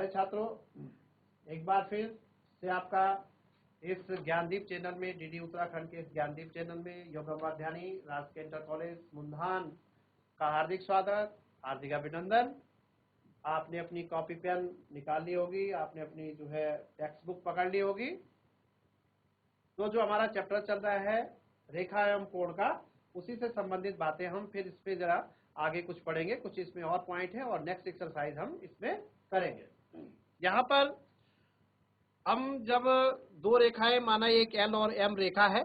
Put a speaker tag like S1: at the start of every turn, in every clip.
S1: प्यारे छात्रों, एक बार फिर से आपका इस ज्ञानदीप चैनल में, डीडी उत्तराखंड के इस ज्ञानदीप चैनल में योगा उपाध्यानी राजकीय इंटर कॉलेज मुंधान का हार्दिक स्वागत, हार्दिक अभिनंदन। आपने अपनी कॉपी पेन निकाल ली होगी, आपने अपनी जो है टेक्स्ट बुक पकड़ ली होगी। तो जो हमारा चैप्टर चल रहा है रेखा एवं कोण का, उसी से संबंधित बातें हम फिर इस पे जरा आगे कुछ पढ़ेंगे। कुछ इसमें और पॉइंट है और नेक्स्ट एक्सरसाइज हम इसमें करेंगे। यहाँ पर हम जब दो रेखाएं, माना एक एल और एम रेखा है,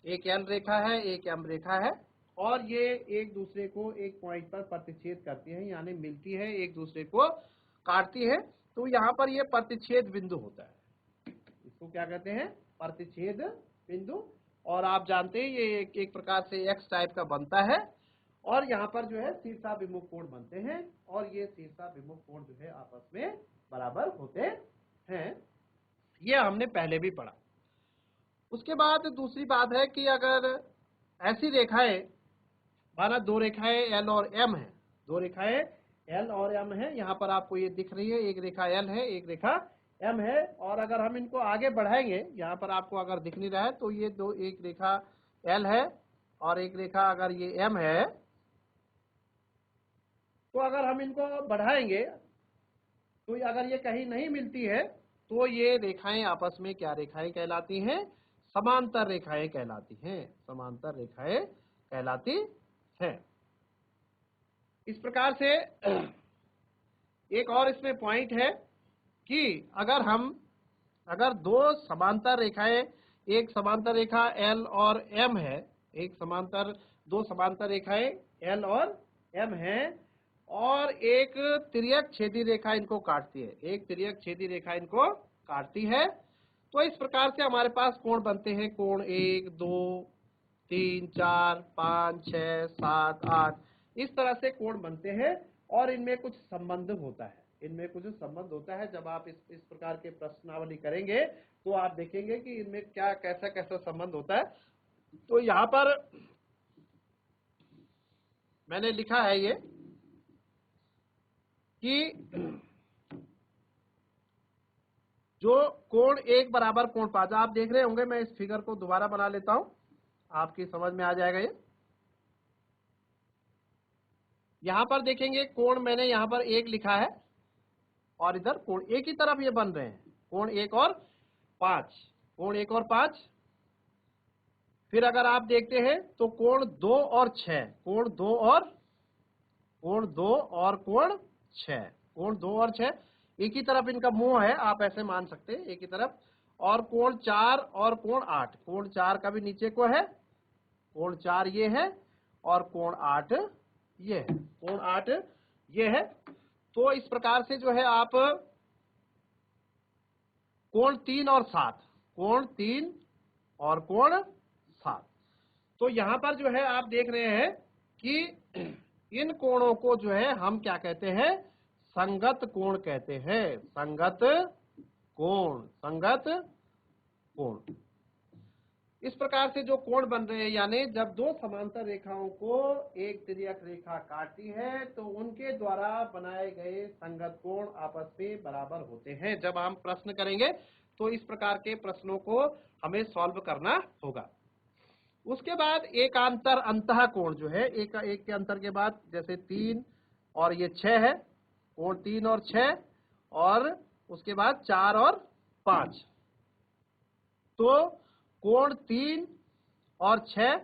S1: एक एल रेखा है, एक एम रेखा है, और ये एक दूसरे को एक पॉइंट पर प्रतिच्छेद करती है, यानी मिलती है, एक दूसरे को काटती है, तो यहाँ पर ये प्रतिच्छेद बिंदु होता है। इसको क्या कहते हैं? प्रतिच्छेद बिंदु। और आप जानते हैं ये एक प्रकार से एक्स टाइप का बनता है, और यहाँ पर जो है शीर्षाभिमुख कोण बनते हैं, और ये शीर्षाभिमुख कोण जो है आपस में बराबर होते हैं। ये हमने पहले भी पढ़ा। उसके बाद दूसरी बात है कि अगर ऐसी रेखाएं, माना दो रेखाएं एल और एम है, दो रेखाएं एल और एम है, यहाँ पर आपको ये दिख रही है, एक रेखा एल है, एक रेखा एम है, और अगर हम इनको आगे बढ़ाएंगे, यहाँ पर आपको अगर दिख नहीं रहा है तो ये दो, एक रेखा एल है और एक रेखा अगर ये एम है, तो अगर हम इनको बढ़ाएंगे तो अगर ये कहीं नहीं मिलती है तो ये रेखाएं आपस में क्या रेखाएं कहलाती हैं? समांतर रेखाएं कहलाती हैं, समांतर रेखाएं कहलाती हैं। इस प्रकार से एक और इसमें पॉइंट है कि अगर दो समांतर रेखाएं, एक समांतर रेखा एल और एम है, दो समांतर रेखाएं एल और एम है, और एक तिर्यक छेदी रेखा इनको काटती है, एक तिर्यक छेदी रेखा इनको काटती है, तो इस प्रकार से हमारे पास कोण बनते हैं। कोण 1, 2, 3, 4, 5, 6, 7, 8, इस तरह से कोण बनते हैं, और इनमें कुछ संबंध होता है, इनमें कुछ संबंध होता है। जब आप इस प्रकार के प्रश्नावली करेंगे तो आप देखेंगे कि इनमें क्या कैसा कैसा संबंध होता है। तो यहाँ पर मैंने लिखा है ये कि जो कोण 1 बराबर कोण 5, आप देख रहे होंगे, मैं इस फिगर को दोबारा बना लेता हूं, आपकी समझ में आ जाएगा ये। यहां पर देखेंगे कोण मैंने यहां पर 1 लिखा है, और इधर कोण एक ही तरफ ये बन रहे हैं, कोण 1 और 5, कोण 1 और 5। फिर अगर आप देखते हैं तो कोण 2 और 6, कोण 2 और कोण 6, कोण 2 और 6 एक ही तरफ इनका मुंह है, आप ऐसे मान सकते हैं, एक ही तरफ। और कोण 4 और कोण 8, कोण 4 का भी नीचे को है, कोण 4 ये है, और कोण 8 ये है, कोण 8 ये है। तो इस प्रकार से जो है आप कोण 3 और 7, कोण 3 और कोण 7, तो यहां पर जो है आप देख रहे हैं कि इन कोणों को जो है हम क्या कहते हैं? संगत कोण कहते हैं, संगत कोण, संगत कोण। इस प्रकार से जो कोण बन रहे हैं, यानी जब दो समांतर रेखाओं को एक तिर्यक रेखा काटती है तो उनके द्वारा बनाए गए संगत कोण आपस में बराबर होते हैं। जब हम प्रश्न करेंगे तो इस प्रकार के प्रश्नों को हमें सॉल्व करना होगा। उसके बाद एकांतर अंतः कोण जो है, एक के अंतर के बाद, जैसे 3 और ये 6 है, कोण 3 और 6, और उसके बाद 4 और 5, तो कोण 3 और 6,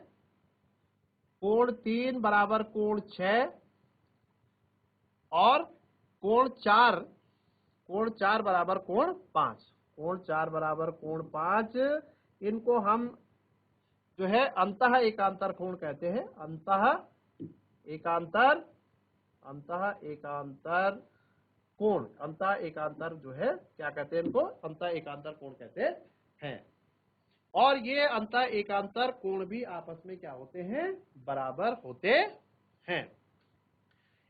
S1: कोण 3 बराबर कोण 6, और कोण 4 बराबर कोण 5, कोण 4 बराबर कोण 5, इनको हम जो है अंतः एकांतर कोण कहते हैं, अंतः एकांतर कोण, अंतः एकांतर जो है क्या कहते हैं इनको? अंतः एकांतर कोण कहते हैं। और ये अंतः एकांतर कोण भी आपस में क्या होते हैं? बराबर होते हैं।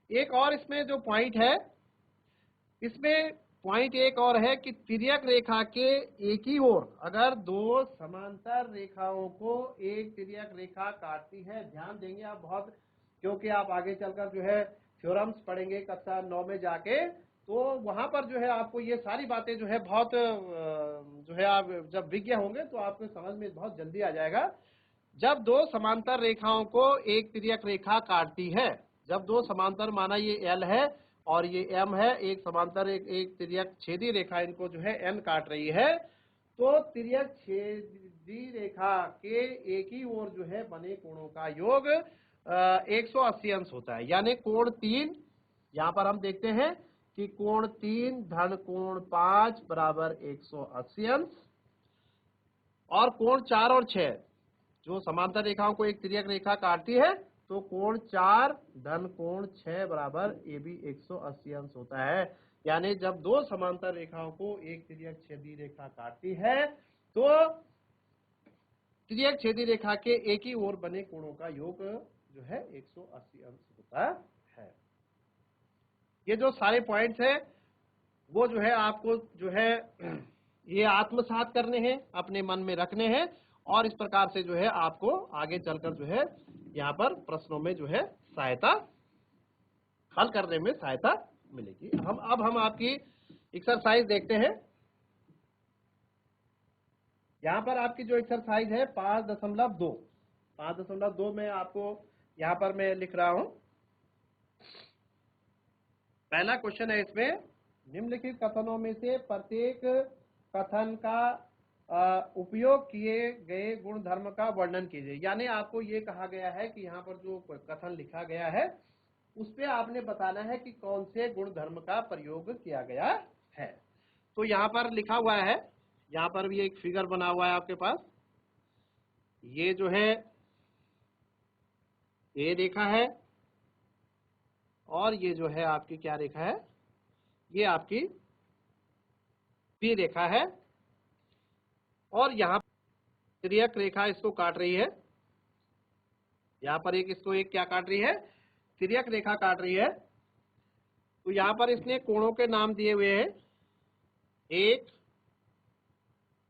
S1: एक और इसमें जो पॉइंट है, इसमें पॉइंट एक और है कि तिर्यक रेखा के एक ही ओर अगर दो समांतर रेखाओं को एक तिर्यक रेखा काटती है, ध्यान देंगे आप बहुत, क्योंकि आप आगे चलकर जो है थ्योरम्स पढ़ेंगे कक्षा 9 में जाके, तो वहां पर जो है आपको ये सारी बातें जो है बहुत जो है आप जब विज्ञ होंगे तो आपको समझ में बहुत जल्दी आ जाएगा। जब दो समांतर रेखाओं को एक तिर्यक रेखा काटती है, जब दो समांतर, माना ये एल है और ये एम है, एक समांतर एक तिर्यक छेदी रेखा इनको जो है एन काट रही है, तो तिर्यक छेदी रेखा के एक ही ओर जो है बने कोणों का योग 180 अंश होता है। यानी कोण 3, यहां पर हम देखते हैं कि कोण 3 धन कोण 5 बराबर 180 अंश, और कोण 4 और 6 जो समांतर रेखाओं को एक तिर्यक रेखा काटती है, तो कोण 4 धन कोण 6 बराबर ये भी 180 अंश होता है। यानी जब दो समांतर रेखाओं को एक तिर्यक छेदी रेखा काटती है, तो तिर्यक छेदी रेखा के एक ही ओर बने कोणों का योग जो है 180 अंश होता है। ये जो सारे पॉइंट्स हैं वो जो है आपको जो है ये आत्मसात करने हैं, अपने मन में रखने हैं, और इस प्रकार से जो है आपको आगे चलकर जो है यहाँ पर प्रश्नों में जो है सहायता, हल करने में सहायता मिलेगी। अब हम आपकी एक्सरसाइज देखते हैं। यहाँ पर आपकी जो एक्सरसाइज है 5.2 में आपको यहाँ पर मैं लिख रहा हूं। पहला क्वेश्चन है इसमें, निम्नलिखित कथनों में से प्रत्येक कथन का उपयोग किए गए गुण धर्म का वर्णन कीजिए। यानी आपको ये कहा गया है कि यहाँ पर जो कथन लिखा गया है उस पे आपने बताना है कि कौन से गुण धर्म का प्रयोग किया गया है। तो यहाँ पर लिखा हुआ है, यहाँ पर भी एक फिगर बना हुआ है आपके पास, ये जो है ए रेखा है, और ये जो है आपकी क्या रेखा है, ये आपकी बी रेखा है, और यहाँ तिर्यक रेखा इसको काट रही है। यहाँ पर इसको एक क्या काट रही है, तिर्यक रेखा काट रही है। तो यहाँ पर इसने कोणों के नाम दिए हुए हैं, 1,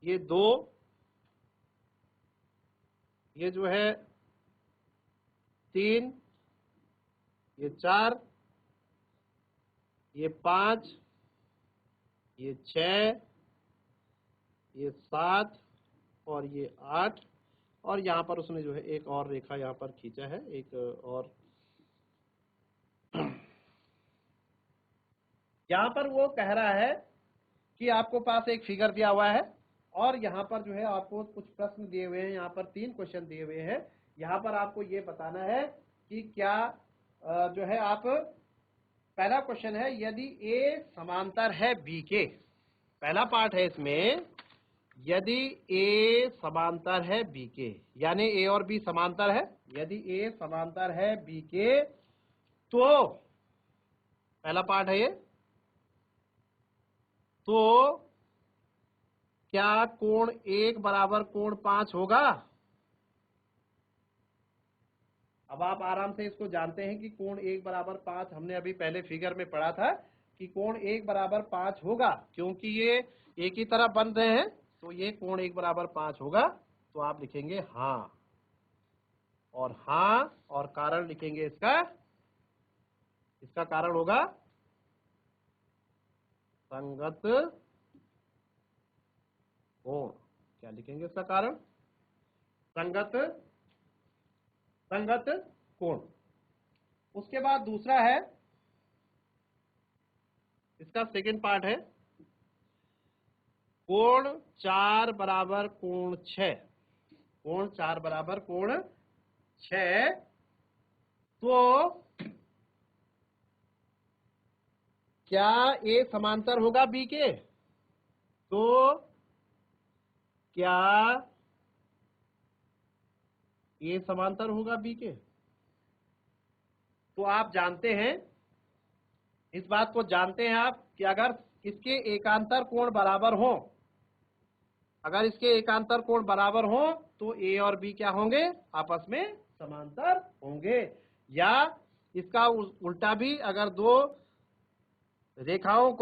S1: ये 2, ये जो है 3, ये 4, ये 5, ये 6, ये 7 और ये 8, और यहाँ पर उसने जो है एक और रेखा यहाँ पर खींचा है, एक और। यहाँ पर वो कह रहा है कि आपको पास एक फिगर दिया हुआ है, और यहाँ पर जो है आपको कुछ प्रश्न दिए हुए हैं, यहाँ पर 3 क्वेश्चन दिए हुए हैं। यहाँ पर आपको ये बताना है कि क्या जो है आप, पहला क्वेश्चन है, यदि ए समांतर है बी के, पहला पार्ट है इसमें, यदि ए समांतर है बी के, यानी ए और बी समांतर है, यदि ए समांतर है बी के, तो पहला पार्ट है ये, तो क्या कोण 1 बराबर कोण 5 होगा। अब आप आराम से इसको जानते हैं कि कोण 1 बराबर 5, हमने अभी पहले फिगर में पढ़ा था कि कोण 1 बराबर 5 होगा, क्योंकि ये एक ही तरफ बन रहे हैं, तो ये कोण 1 बराबर 5 होगा। तो आप लिखेंगे हाँ, और कारण लिखेंगे इसका कारण होगा संगत कोण। क्या लिखेंगे इसका कारण, संगत कोण। उसके बाद दूसरा है, इसका सेकंड पार्ट है, कोण 4 बराबर कोण 6, कोण 4 बराबर कोण 6, तो क्या ए समांतर होगा बी के, तो क्या ए समांतर होगा बी के। तो आप जानते हैं, इस बात को जानते हैं आप कि अगर इसके एकांतर कोण बराबर हो, अगर इसके एकांतर कोण बराबर हो, तो ए और बी क्या होंगे, आपस में समांतर होंगे। या इसका उल्टा भी, अगर दो रेखाओं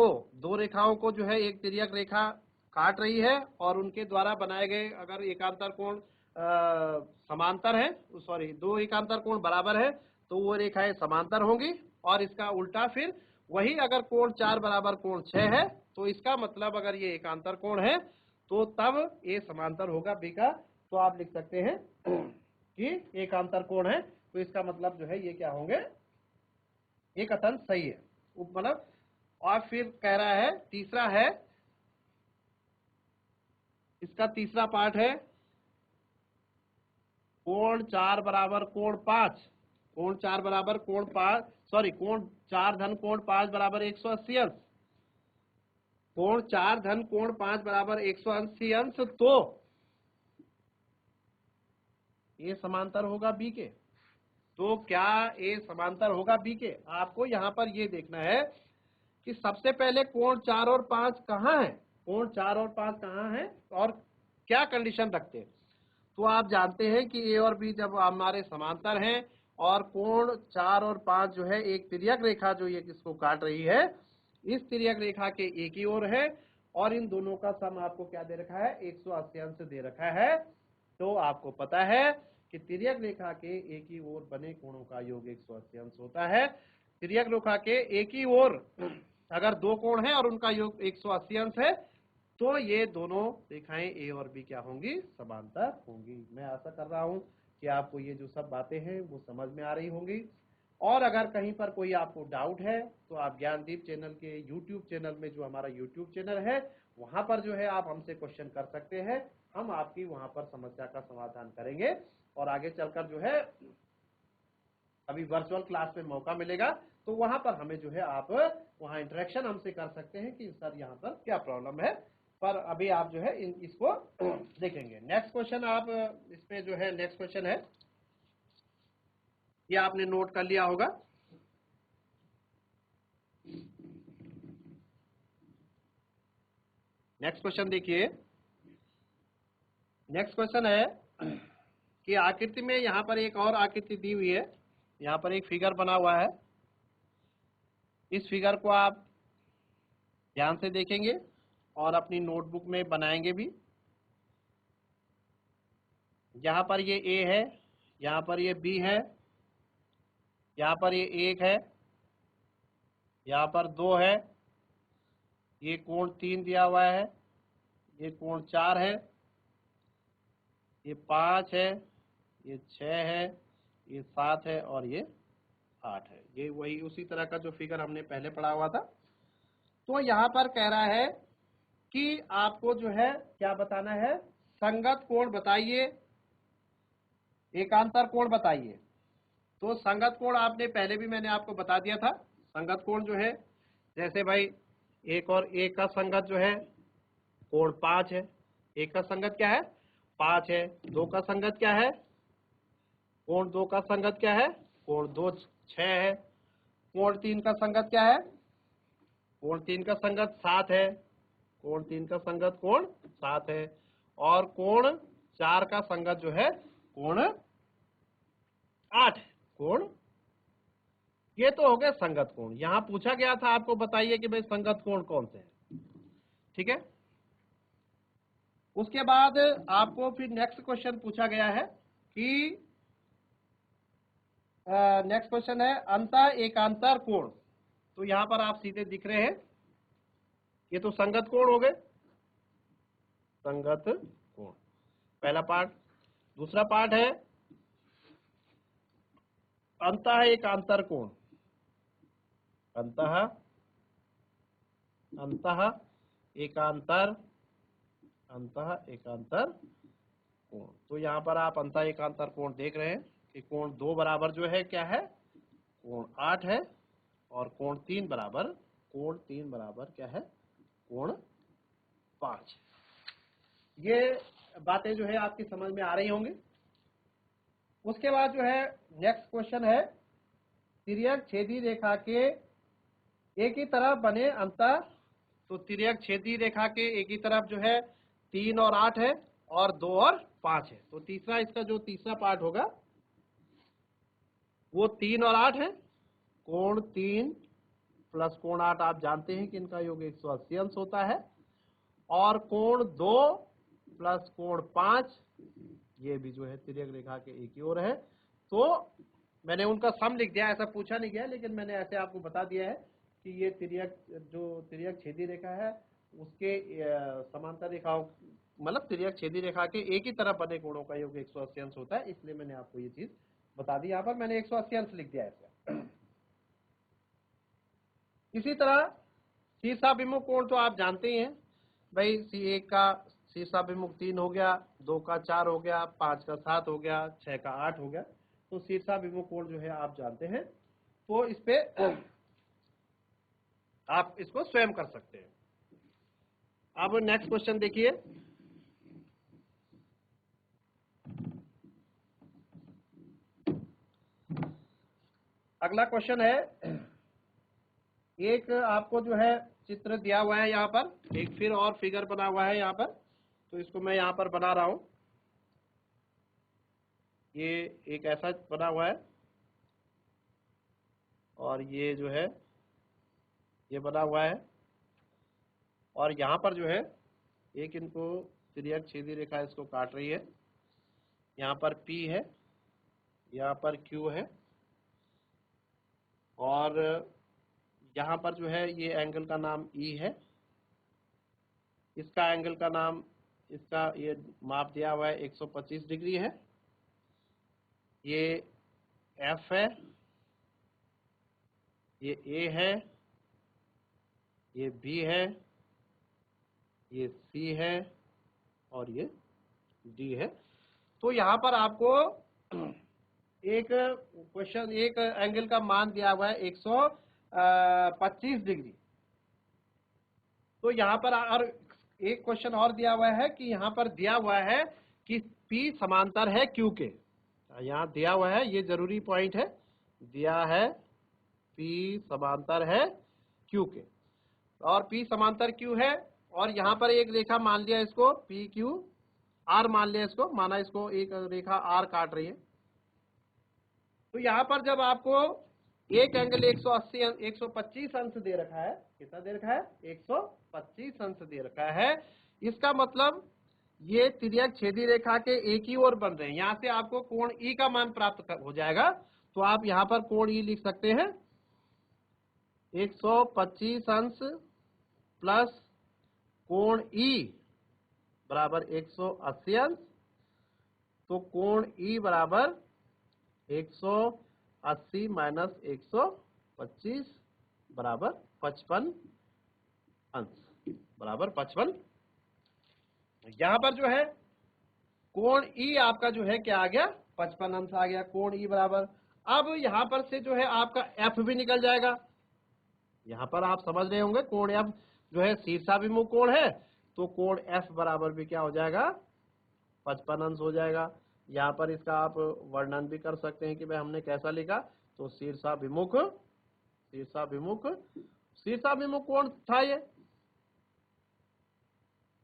S1: को जो है एक तिर्यक रेखा काट रही है और उनके द्वारा बनाए गए अगर एकांतर कोण समांतर है, सॉरी, दो एकांतर कोण बराबर है, तो वो रेखाएं समांतर होंगी। और इसका उल्टा फिर वही अगर कोण 4 बराबर कोण 6 है तो इसका मतलब अगर ये एकांतर कोण है तो तब ए समांतर होगा बी का। तो आप लिख सकते हैं कि एकांतर कोण है तो इसका मतलब जो है ये क्या होंगे, ये कथन सही है मतलब। और फिर कह रहा है तीसरा है, इसका तीसरा पार्ट है कोण 4 बराबर कोण 5, कोण 4 बराबर कोण 5 सॉरी कोण 4 धन कोण 5 बराबर 180 अंश, कोण 4 धन कोण 5 बराबर 180 अंश, तो ये समांतर होगा बी के। तो क्या ए समांतर होगा बी के? आपको यहां पर ये देखना है कि सबसे पहले कोण 4 और 5 कहाँ है, कोण 4 और 5 कहाँ है और क्या कंडीशन रखते हैं। तो आप जानते हैं कि ए और बी जब हमारे समांतर हैं और कोण 4 और 5 जो है एक तिर्यक रेखा जो ये किसको काट रही है, इस तिर्यक रेखा के एक ही ओर है और इन दोनों का सम आपको क्या दे रखा है, 180 अंश दे रखा है। तो आपको पता है कि तिर्यक रेखा के एक ही ओर बने कोणों का योग 180 अंश होता है। तिर्यक रेखा के एक ही ओर अगर दो कोण है और उनका योग 180 अंश है तो ये दोनों रेखाएं ए और बी क्या होंगी, समांतर होंगी। मैं आशा कर रहा हूं कि आपको ये जो सब बातें हैं वो समझ में आ रही होंगी। और अगर कहीं पर कोई आपको डाउट है तो आप ज्ञानदीप चैनल के यूट्यूब चैनल में, जो हमारा यूट्यूब चैनल है, वहां पर जो है आप हमसे क्वेश्चन कर सकते हैं। हम आपकी वहां पर समस्या का समाधान करेंगे और आगे चलकर जो है अभी वर्चुअल क्लास में मौका मिलेगा तो वहां पर हमें जो है आप वहां इंटरेक्शन हमसे कर सकते हैं कि सर यहाँ पर क्या प्रॉब्लम है। पर अभी आप जो है इसको देखेंगे। नेक्स्ट क्वेश्चन आप इसमें जो है नेक्स्ट क्वेश्चन है, ये आपने नोट कर लिया होगा। नेक्स्ट क्वेश्चन देखिए, नेक्स्ट क्वेश्चन है कि आकृति में यहाँ पर एक और आकृति दी हुई है, यहाँ पर एक फिगर बना हुआ है। इस फिगर को आप ध्यान से देखेंगे और अपनी नोटबुक में बनाएंगे भी। यहाँ पर ये ए है, यहाँ पर ये बी है, यहाँ पर ये 1 है, यहाँ पर 2 है, ये कोण 3 दिया हुआ है, ये कोण 4 है, ये 5 है, ये 6 है, ये 7 है और ये 8 है। ये वही उसी तरह का जो फिगर हमने पहले पढ़ा हुआ था। तो यहाँ पर कह रहा है कि आपको जो है क्या बताना है, संगत कोण बताइए, एकांतर कोण बताइए। तो संगत कोण आपने पहले भी मैंने आपको बता दिया था। संगत कोण जो है जैसे भाई एक और एक का संगत जो है कोण 5 है, एक का संगत क्या है 5 है, 2 का संगत क्या है, कोण 2 का संगत क्या है, कोण 2 6 है, कोण 3 का संगत क्या है, कोण 3 का संगत 7 है, कोण 3 का संगत कोण 7 है, और कोण 4 का संगत जो है कोण 8 है। कोण ये तो हो गए संगत कोण। यहां पूछा गया था आपको बताइए कि भाई संगत कोण कौन से हैं, ठीक है। उसके बाद आपको फिर नेक्स्ट क्वेश्चन पूछा गया है कि नेक्स्ट क्वेश्चन है अंतः एकांतर कोण। तो यहां पर आप सीधे दिख रहे हैं, ये तो संगत कोण हो गए, संगत कोण पहला पार्ट। दूसरा पार्ट है अंतः एकांतर कोण, अंतः एकांतर कोण। तो यहाँ पर आप अंतः एकांतर कोण देख रहे हैं कि कोण 2 बराबर जो है क्या है, कोण 8 है, और कोण 3 बराबर क्या है, कोण 5। ये बातें जो है आपकी समझ में आ रही होंगी। उसके बाद जो है नेक्स्ट क्वेश्चन है तिर्यक छेदी रेखा के एक ही तरफ बने अंतर। तो तिर्यक छेदी रेखा के एक ही तरफ जो है 3 और 8 है और 2 और 5 है। तो तीसरा इसका जो तीसरा पार्ट होगा वो 3 और 8 है। कोण 3 प्लस कोण 8 आप जानते हैं कि इनका योग 180 अंश होता है, और कोण 2 प्लस कोण 5 ये भी जो है तिर्यक रेखा के एक ही ओर है। तो मैंने उनका सम लिख दिया, ऐसा पूछा नहीं गया लेकिन मैंने ऐसे आपको बता दिया है कि ये तिर्यक, जो तिर्यक छेदी रेखा है उसके समांतर रेखाओं, मतलब तिर्यक छेदी रेखा के एक ही तरफ बने कोणों का योग 180 अंश होता है, इसलिए मैंने आपको ये चीज बता दी। यहाँ पर मैंने 180 अंश लिख दिया ऐसे। इसी तरह शीर्षाभिमुख कोण तो आप जानते ही हैं भाई, C1 का शीर्षाभिमुख 3 हो गया, 2 का 4 हो गया, 5 का 7 हो गया, 6 का 8 हो गया। तो शीर्षाभिमुख कोण जो है आप जानते हैं, तो इस पे आप इसको स्वयं कर सकते हैं। अब नेक्स्ट क्वेश्चन देखिए, अगला क्वेश्चन है, एक आपको जो है चित्र दिया हुआ है यहाँ पर, एक फिर और फिगर बना हुआ है यहाँ पर, तो इसको मैं यहाँ पर बना रहा हूं। ये एक ऐसा बना हुआ है और ये जो है ये बना हुआ है, और यहाँ पर जो है एक इनको तिर्यक छेदी रेखा इसको काट रही है। यहाँ पर P है, यहाँ पर Q है, और यहाँ पर जो है ये एंगल का नाम E है, इसका एंगल का नाम, इसका ये माप दिया हुआ है 125 डिग्री है। ये F है, ये A है, ये B है, ये C है, और ये D है। तो यहाँ पर आपको एक क्वेश्चन, एक एंगल का मान दिया हुआ है 125 डिग्री। तो यहाँ पर और एक क्वेश्चन और दिया हुआ है कि यहाँ पर दिया हुआ है कि P समांतर है Q के। यहाँ दिया हुआ है, ये जरूरी पॉइंट है, दिया है P समांतर है Q के, और P समांतर Q है, और यहाँ पर एक रेखा मान लिया इसको PQ R मान लिया इसको, माना इसको एक रेखा R काट रही है। तो यहाँ पर जब आपको एक एंगल 125 अंश दे रखा है, कितना दे रखा है, 125 अंश दे रखा है, इसका मतलब ये तिर्यक छेदी रेखा के एक ही ओर बन रहे हैं। यहाँ से आपको कोण E का मान प्राप्त हो जाएगा, तो आप यहाँ पर कोण E लिख सकते हैं 125 अंश प्लस कोण E बराबर 180 अंश। तो कोण E बराबर 180 माइनस 125 बराबर 55 अंश, बराबर 55। यहाँ पर जो है कोण E आपका जो है क्या आ गया, 55 अंश आ गया कोण E बराबर। अब यहाँ पर से जो है आपका F भी निकल जाएगा। यहाँ पर आप समझ रहे होंगे कोण F जो है शीर्षाभिमुख कोण है, तो कोण F बराबर भी क्या हो जाएगा, 55 अंश हो जाएगा। यहाँ पर इसका आप वर्णन भी कर सकते हैं कि भाई हमने कैसा लिखा, तो शीर्षाभिमुख शीर्षाभिमुख कोण था ये।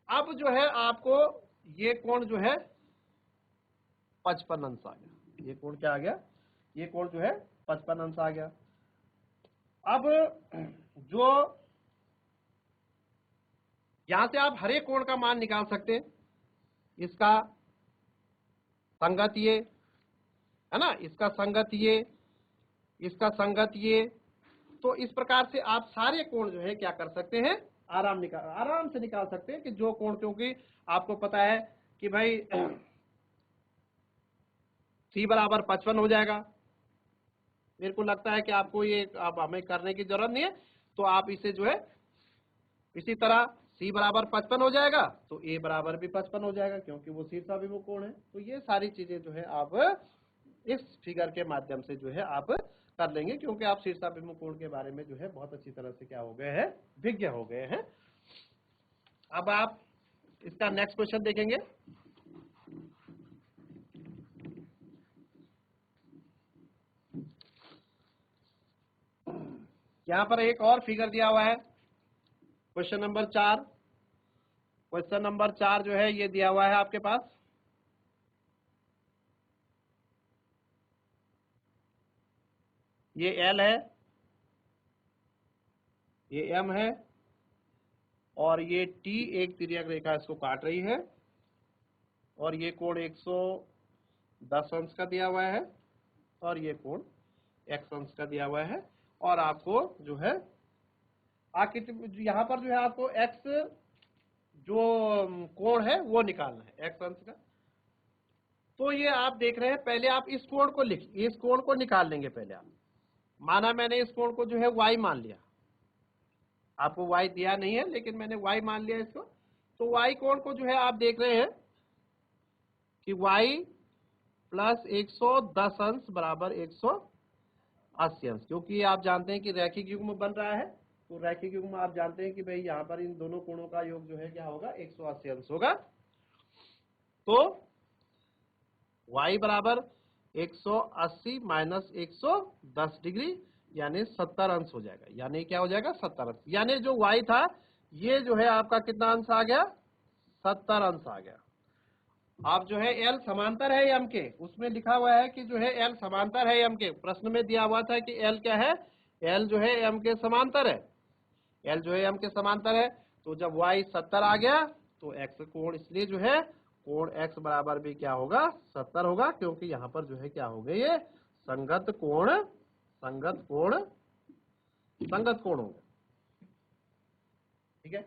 S1: अब जो है आपको ये कोण जो है 55 अंश आ गया। ये कोण क्या आ गया, ये कोण जो है 55 अंश आ गया। अब जो यहां से आप हर एक कोण का मान निकाल सकते हैं, इसका संगत ये है ना, इसका संगत ये, इसका संगत ये। तो इस प्रकार से आप सारे कोण जो है क्या कर सकते हैं, आराम से निकाल सकते हैं कि जो कोण, क्योंकि आपको पता है कि भाई C बराबर 55 हो जाएगा। मेरे को लगता है कि आपको ये अब हमें करने की जरूरत नहीं है, तो आप इसे जो है इसी तरह C बराबर 55 हो जाएगा, तो A बराबर भी 55 हो जाएगा, क्योंकि वो शीर्षाभिमुख कोण है। तो ये सारी चीजें जो है आप इस फिगर के माध्यम से जो है आप कर लेंगे, क्योंकि आप शीर्षाभिमुख कोण के बारे में जो है बहुत अच्छी तरह से क्या हो गए हैं, विज्ञ हो गए हैं। अब आप इसका नेक्स्ट क्वेश्चन देखेंगे। यहाँ पर एक और फिगर दिया हुआ है, क्वेश्चन नंबर 4। क्वेश्चन नंबर 4 जो है ये दिया हुआ है आपके पास, ये L है, ये M है, और ये T एक तिर्यक रेखा इसको काट रही है, और ये कोण 110 अंश का दिया हुआ है, और ये कोण x अंश का दिया हुआ है। और आपको जो है यहाँ पर जो है आपको एक्स जो कोण है वो निकालना है, एक्स अंश का। तो ये आप देख रहे हैं, पहले आप इस कोण को इस कोण को निकाल लेंगे पहले आप। माना मैंने इस कोण को जो है वाई मान लिया, आपको वाई दिया नहीं है लेकिन मैंने वाई मान लिया इसको। तो वाई कोण को जो है आप देख रहे हैं कि वाई प्लस 110 अंश बराबर 180 अंश, क्योंकि आप जानते हैं कि रैखिक युग्म बन रहा है। तो रैखिक युग्म आप जानते हैं कि भाई यहाँ पर इन दोनों कोणों का योग जो है क्या होगा, 180 अंश होगा। तो y बराबर 180 माइनस 110 डिग्री यानी 70 अंश हो जाएगा। यानी क्या हो जाएगा, 70 अंश। यानी जो y था ये जो है आपका कितना अंश आ गया, 70 अंश आ गया। आप जो है L समांतर है m के, उसमें लिखा हुआ है कि जो है L समांतर है m के। प्रश्न में दिया हुआ था कि L क्या है, L जो है m के समांतर है, L जो है m के समांतर है। तो जब y 70 आ गया तो x कोण, इसलिए जो है कोण x बराबर भी क्या होगा, 70 होगा, क्योंकि यहाँ पर जो है क्या हो गए, ये संगत कोण हो गए। ठीक है,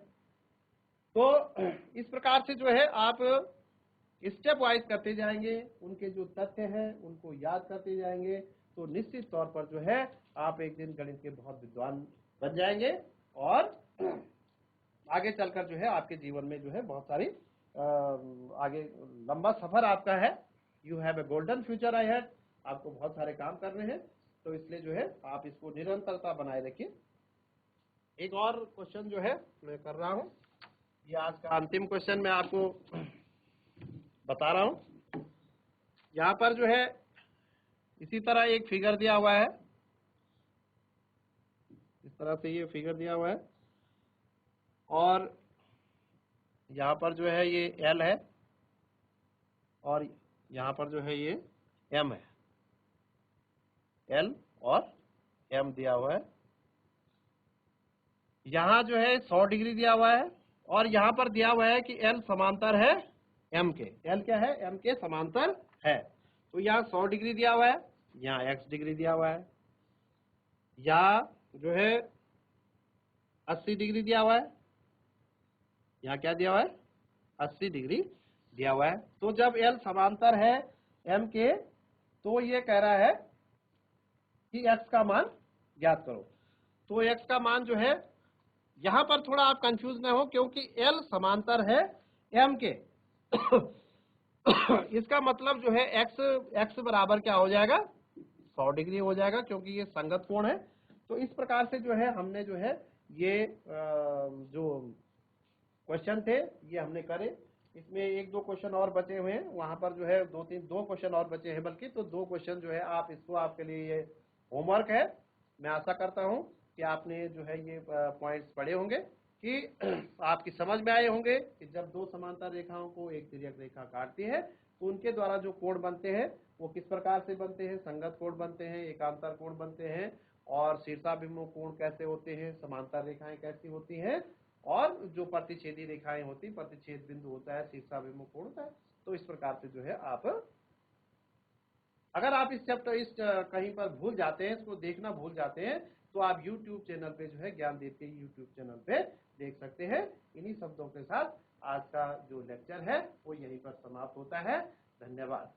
S1: तो इस प्रकार से जो है आप स्टेप वाइज करते जाएंगे, उनके जो तथ्य हैं उनको याद करते जाएंगे, तो निश्चित तौर पर जो है आप एक दिन गणित के बहुत विद्वान बन जाएंगे और आगे चलकर जो है आपके जीवन में जो है बहुत सारी आगे लंबा सफर आपका है। You have a golden future I had, आपको बहुत सारे काम करने हैं, तो इसलिए जो है आप इसको निरंतरता बनाए रखिए। एक और क्वेश्चन जो है मैं कर रहा हूँ, ये आज का अंतिम क्वेश्चन मैं आपको बता रहा हूँ। यहाँ पर जो है इसी तरह एक फिगर दिया हुआ है, इस तरह से ये फिगर दिया हुआ है और यहाँ पर जो है ये L है और यहाँ पर जो है ये M है, L और M दिया हुआ है। यहाँ जो है 100 डिग्री दिया हुआ है और यहाँ पर दिया हुआ है कि L समांतर है M के। L क्या है, M के समांतर है। तो यहाँ 100 डिग्री दिया हुआ है, यहाँ x डिग्री दिया हुआ है, यहाँ जो है 80 डिग्री दिया हुआ है, यहाँ क्या दिया हुआ है, 80 डिग्री दिया हुआ है। तो जब L समांतर है M के, तो ये कह रहा है कि x का मान ज्ञात करो। तो x का मान जो है, यहां पर थोड़ा आप कंफ्यूज ना हो, क्योंकि L समांतर है M के इसका मतलब जो है x बराबर क्या हो जाएगा, 100 डिग्री हो जाएगा, क्योंकि ये संगत कोण है। तो इस प्रकार से जो है हमने जो है ये जो क्वेश्चन थे ये हमने करे। इसमें एक दो क्वेश्चन और बचे हुए हैं, वहां पर जो है दो क्वेश्चन और बचे हैं, बल्कि तो 2 क्वेश्चन जो है आप इसको, आपके लिए ये होमवर्क है। मैं आशा करता हूं कि आपने जो है ये पॉइंट्स पढ़े होंगे, कि आपकी समझ में आए होंगे कि जब दो समांतर रेखाओं को एक तिर्यक रेखा काटती है तो उनके द्वारा जो कोण बनते हैं वो किस प्रकार से बनते हैं, संगत कोण बनते हैं, एकांतर कोण बनते हैं, और शीर्षाभिमुख कोण कैसे होते हैं, समांतर रेखाएं कैसी होती हैं, और जो प्रतिच्छेदी रेखाएं होती, प्रतिच्छेद बिंदु होता है, शीर्षाभिमुख कोण होता है। तो इस प्रकार से जो है आप, अगर आप इस चैप्टर कहीं पर भूल जाते हैं, इसको देखना भूल जाते हैं, तो आप YouTube चैनल पे जो है ज्ञानदीप के YouTube चैनल पे देख सकते हैं। इन्हीं शब्दों के साथ आज का जो लेक्चर है वो यहीं पर समाप्त होता है। धन्यवाद।